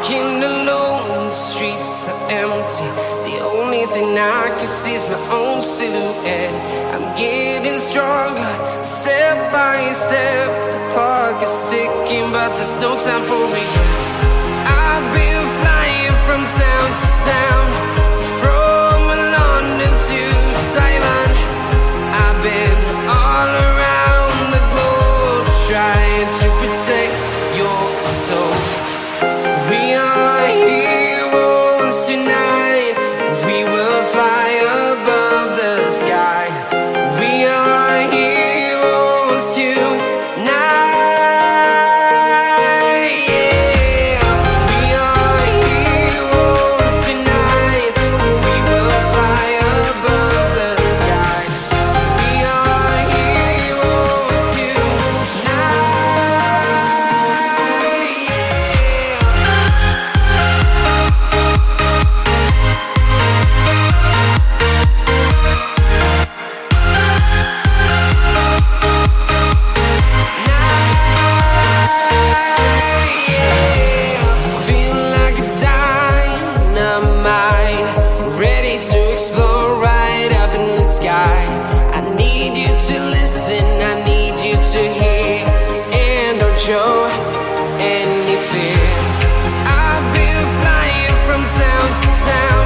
Walking alone, the streets are empty. The only thing I can see is my own silhouette. I'm getting stronger, step by step. The clock is ticking, but there's no time for regrets. I've been flying from town to town, from London to Taiwan. I've been all around the globe, trying to protect your soul. We are heroes tonight. We will fly above the sky. We are heroes tonight. Yeah. We are heroes tonight. We will fly above the sky. We are heroes tonight. Feel like a dynamite, ready to explode right up in the sky. I need you to listen, I need you to hear, and don't show any fear. I've been flying from town to town,